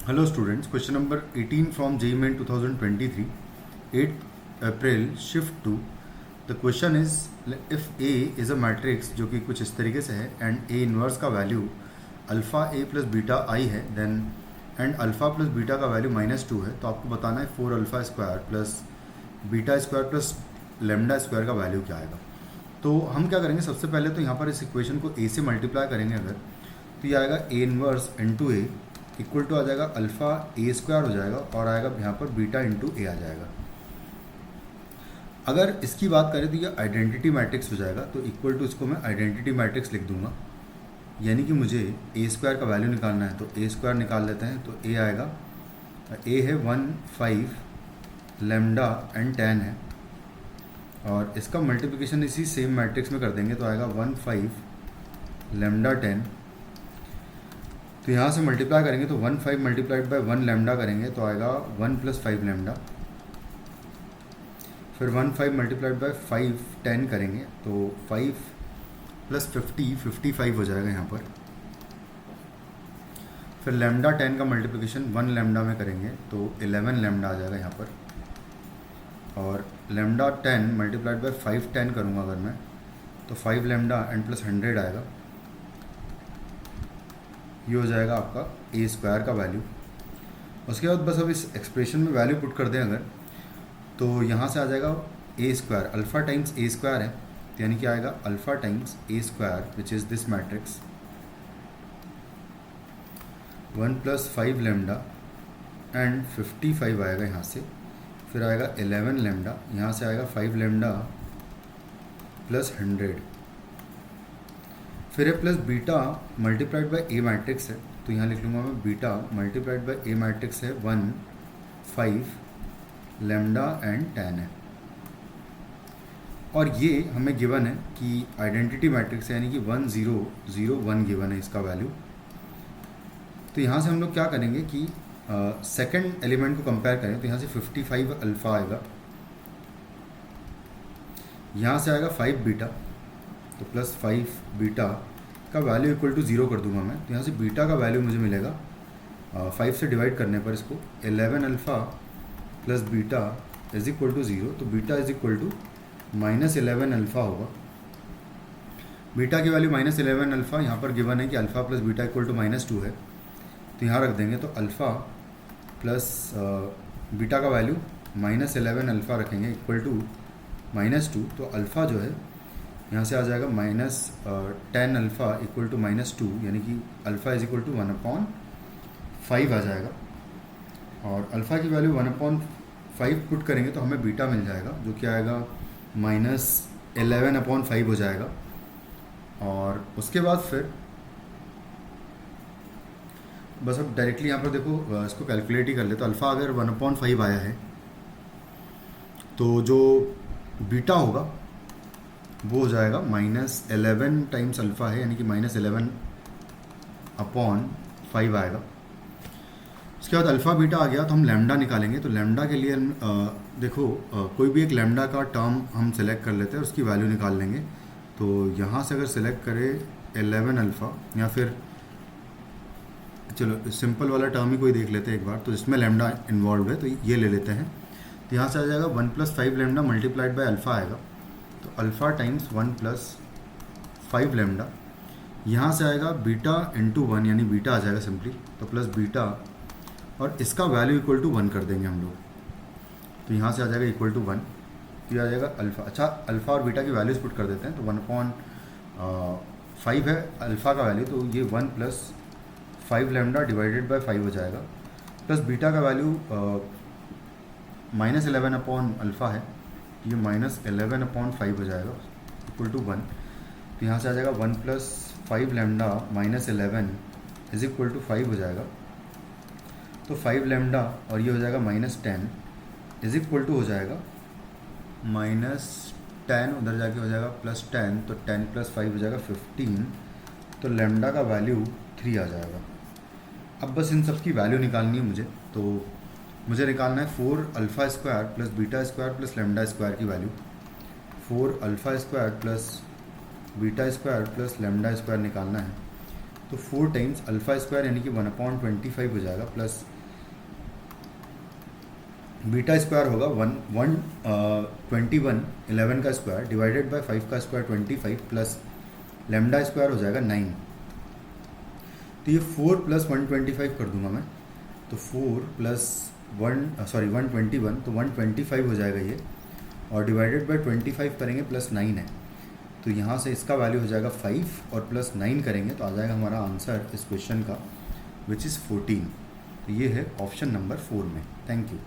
Hello students, question number 18 from JEE Main 2023, 8th April, shift 2. The question is, if A is a matrix जो कि कुछ इस तरीके से है and A inverse का value alpha A plus beta I है, then and alpha plus beta का वैल्यू -2 है, तो आपको बताना है 4 alpha square plus beta square plus lambda square का वैल्यू क्या आएगा। तो हम क्या करेंगे, सबसे पहले तो यहाँ पर इस इक्वेशन को A से मल्टीप्लाई करेंगे अगर, तो ये आएगा A inverse into A equal to आ जाएगा अल्फ़ा ए स्क्वायर हो जाएगा और आएगा यहाँ पर बीटा इंटू ए आ जाएगा। अगर इसकी बात करें तो ये आइडेंटिटी मैट्रिक्स हो जाएगा, तो इक्वल टू इसको मैं आइडेंटिटी मैट्रिक्स लिख दूंगा, यानी कि मुझे ए स्क्वायर का वैल्यू निकालना है तो ए स्क्वायर निकाल लेते हैं। तो ए आएगा, ए है 1 5 लेमडा एंड 10 है, और इसका मल्टीप्लिकेशन इसी सेम मैट्रिक्स में कर देंगे तो आएगा 1 5 लेमडा 10। तो यहाँ से मल्टीप्लाई करेंगे तो 1 5 मल्टीप्लाइड बाय 1 लेमडा करेंगे तो आएगा 1 प्लस 5 लेमडा, फिर 1 5 मल्टीप्लाइड बाय 5 10 करेंगे तो 5 प्लस 50 55 हो जाएगा यहाँ पर। फिर लेमडा 10 का मल्टीप्लिकेशन 1 लेमडा में करेंगे तो 11 लेमडा आ जाएगा यहाँ पर, और लेमडा 10 मल्टीप्लाइड बाय 5 10 करूँगा अगर मैं तो 5 लेमडा एंड प्लस 100 आएगा। ये हो जाएगा आपका ए स्क्वायर का वैल्यू। उसके बाद बस अब इस एक्सप्रेशन में वैल्यू पुट कर दें अगर, तो यहाँ से आ जाएगा ए स्क्वायर, अल्फ़ा टाइम्स ए स्क्वायर है, तो यानी कि आएगा alpha times A square which is this matrix 1 plus 5 lambda and 55 आएगा यहाँ से, फिर आएगा 11 लेमडा, यहाँ से आएगा 5 लेमडा प्लस 100, फिर है plus beta multiplied by A matrix है, तो यहाँ लिख लूँगा मैं beta multiplied by A matrix है 1 5 लेमडा एंड 10 है, और ये हमें गिवन है कि आइडेंटिटी मैट्रिक्स है, यानी कि 1 0 0 1 गिवन है इसका वैल्यू। तो यहाँ से हम लोग क्या करेंगे कि सेकंड एलिमेंट को कंपेयर करें तो यहाँ से 55 अल्फ़ा आएगा, यहाँ से आएगा 5 बीटा, तो प्लस 5 बीटा का वैल्यू इक्वल टू 0 कर दूंगा मैं, तो यहाँ से बीटा का वैल्यू मुझे मिलेगा 5 से डिवाइड करने पर इसको 11 alpha plus beta is equal to 0, तो beta is equal to -11 alpha होगा। बीटा की वैल्यू -11 अल्फ़ा, यहाँ पर गिवन है कि alpha plus beta equal to -2 है, तो यहाँ रख देंगे, तो अल्फ़ा प्लस बीटा का वैल्यू -11 अल्फ़ा रखेंगे इक्वल टू -2, तो अल्फ़ा जो है यहाँ से आ जाएगा -10 अल्फ़ा इक्वल टू -2, यानी कि अल्फ़ा इज इक्वल टू 1/5 आ जाएगा, और अल्फ़ा की वैल्यू 1/5 पुट करेंगे तो हमें बीटा मिल जाएगा जो कि आएगा -11/5 हो जाएगा। और उसके बाद फिर बस अब डायरेक्टली यहाँ पर देखो इसको कैलकुलेट ही कर ले, तो अल्फ़ा अगर 1/5 आया है तो जो बीटा होगा वो हो जाएगा -11 टाइम्स अल्फ़ा है, यानी कि -11/5 आएगा। उसके बाद अल्फ़ा बीटा आ गया तो हम लैम्डा निकालेंगे, तो लैम्डा के लिए देखो कोई भी एक लैम्डा का टर्म हम सेलेक्ट कर लेते हैं, उसकी वैल्यू निकाल लेंगे। तो यहाँ से अगर सेलेक्ट करें 11 अल्फ़ा, या फिर चलो सिंपल वाला टर्म ही कोई देख लेते हैं एक बार, तो इसमें लैम्डा इन्वॉल्व है तो ये ले लेते हैं। तो यहाँ से आ जाएगा 1 plus 5 lambda multiplied by alpha आएगा, तो अल्फ़ा टाइम्स 1 प्लस 5 लेमडा, यहाँ से आएगा बीटा इंटू 1, यानी बीटा आ जाएगा सिंपली, तो प्लस बीटा, और इसका वैल्यू इक्वल टू 1 कर देंगे हम लोग, तो यहाँ से आ जाएगा इक्वल टू 1, तो ये आ जाएगा अल्फ़ा। अच्छा, अल्फ़ा और बीटा की वैल्यूज़ पुट कर देते हैं, तो 1/5 है अल्फ़ा का वैल्यू, तो ये 1 प्लस 5 लेमडा डिवाइडेड बाय 5 हो जाएगा, प्लस बीटा का वैल्यू -11/अल्फ़ा है, ये -11/5 हो जाएगा इक्वल टू 1, तो यहाँ से आ जाएगा 1 plus 5 lambda -11 is equal to 5 हो जाएगा, तो 5 लेमडा और ये हो जाएगा -10 इज इक्वल टू हो जाएगा -10, उधर जाके हो जाएगा +10, तो 10 प्लस 5 हो जाएगा 15, तो लेमडा का वैल्यू 3 आ जाएगा। अब बस इन सब की वैल्यू निकालनी है मुझे, तो मुझे निकालना है 4 alpha square plus beta square plus lambda square की value, 4 alpha square plus beta square plus lambda square निकालना है। तो 4 टाइम्स अल्फ़ा स्क्वायर यानी कि 1/25 हो जाएगा, प्लस बीटा स्क्वायर होगा 21 11 का स्क्वायर डिवाइडेड बाय 5 का स्क्वायर 25 प्लस लेमडा स्क्वायर हो जाएगा 9। तो ये 4 प्लस 125 कर दूंगा मैं, तो 4 प्लस 121, तो 125 हो जाएगा ये, और डिवाइडेड बाय 25 करेंगे प्लस 9 है, तो यहाँ से इसका वैल्यू हो जाएगा 5 और प्लस 9 करेंगे तो आ जाएगा हमारा आंसर इस क्वेश्चन का विच इज़ 14। तो ये है ऑप्शन नंबर 4 में। Thank you.